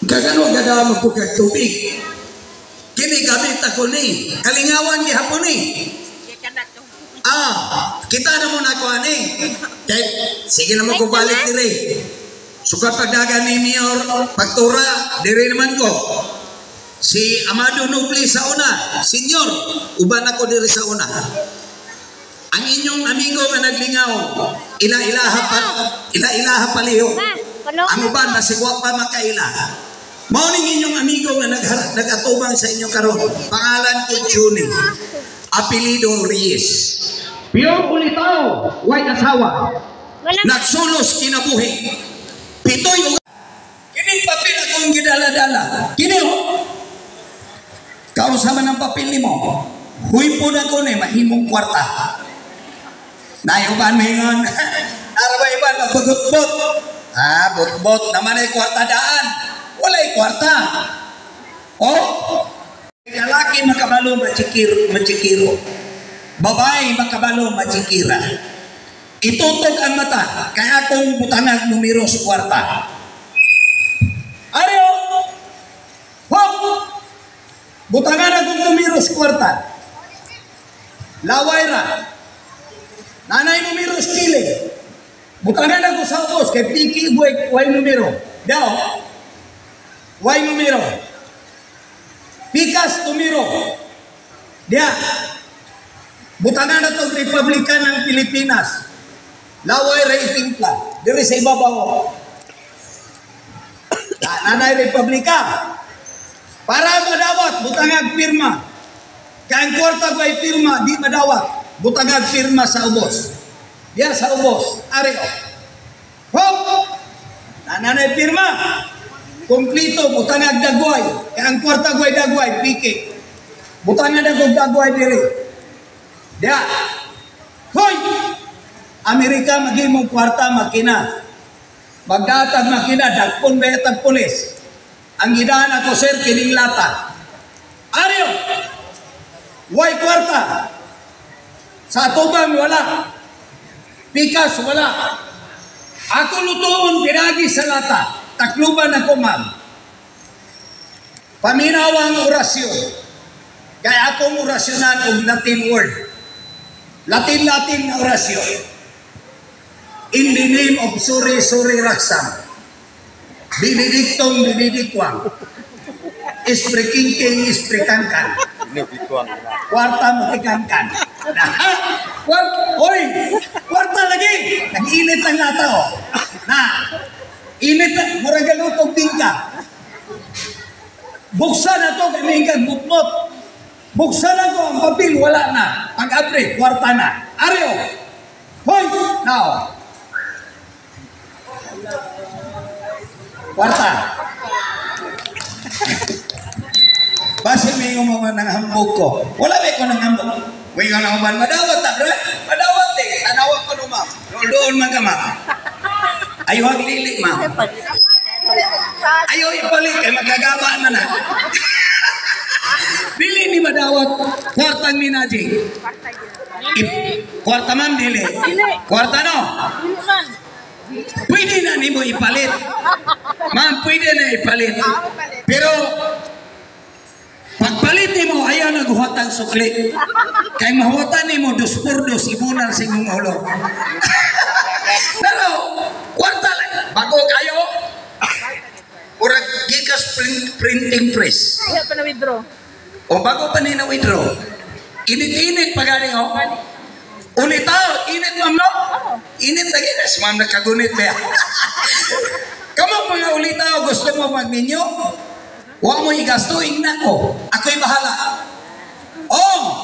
Gagano gada magpukag tubig. Kini gamit ako ni. Kalingawan di hapon ni. Kita na muna ko ani. Sige naman ko balik dire. Sukat pagdagan ni Mayor Pagtura, dire naman ko. Si Amado Nubli sa una, Senyor, uban ako dire sa una. Ang inyong amigo nga naglingaw, ila-ilaha paliho. Ang uban na sigwa pa makaila. Mauning inyong amigo nga nagatubang sa inyong karon. Pangalan ko Juni. Apelido Reyes. Piyong ulitaw, way asawa. Nagsulos kinabuhi. Pitoy o. Kining papel akong gidala-dala. Kini o. Kausa man ang papel ni mo. Huy po na ko ni mahimong kwarta. Nayuban mingon. Arabay-iban magbutbot. Butbot naman ay kwarta daan. Walay kwarta. Lalaki makabalo machikiro. Babae makabalo machikira. Itutok ang mata. Kaya akong butangan numero sa kwarta. Ariyo! Hop! Butangan akong numero sa kwarta. Laway ra. Nanay numero sa kilig. Butangan ako sa ubos. Kay Piki, way numero. Daw. Way numero. Pikas numero. Dia. Butangan na itong Republika ng Pilipinas. Laway rating plan. Diri sa ibabaw. Nanay Republika. Para madawat, butangan pirma. Kaya ang kwarta ko ay pirma, di madawat. Butangan pirma sa ubos. Diya sa ubos. Ari o. Hop! Nanay pirma. Kumplito, butangan dagway. Kaya ang kwarta ko ay dagway, piki. Butangan akong dagway diri. Diya. Hoy! Amerika magimong kwarta makina. Magdatag makina, dagpon betag pulis. Ang gidaan ako sir, kining lata. Ariyo! Way kwarta. Sa tubang wala. Pikas wala. Ako lutuon pinagi sa lata. Takluban ako ma'am. Paminawang orasyon. Kaya akong orasyonan og Latin word. Latin-Latin na orasyon. In the name of Suri Raksam. Benedictong Benedictuang. Ispreking Isprekankan. Kwarta Matikankan. Oy! Kwarta lagi! Nag-init ang lata o. Init na. Muragalutong tingka. Buksan na to kami hinggang butmot. Buksan na ko ang papel. Wala na. Pag-abre. Kwarta na. Ariyo. Hoy! Now. Kwarta. Basi may umaman ng hambog ko. Wala may ko ng hambog. May nga naman, madawat na, bro. Madawat eh. Tanawag ko naman. Doon man ka, ma'am. Ayaw haglili, ma'am. Ayaw ipalit. Kaya magagaba na na. Dili ni madawat. Kwartang minaji. Kwarta, ma'am, dili. Kwarta, no? Pwede na ni mo ipalit. Ma'am, pwede na ipalit. Pero, pagpalit ni mo, ayaw naghuhatang sukli. Kaya mahuwatan ni mo, dos por dos, ibunan sa inyong ulo. Pero, kwarta lang. Bago kayo, urag gikas printing press. Iya pa na-withdraw. O bago pa na-withdraw. Init-init pa galing, o. Ulitaw, init ma'am, no? Init lagi na, ma'am nakagunit ba? Kamang mga ulitaw, gusto mo magninyo? Huwag mo igasto, ingna ko. Ako'y bahala. Oh!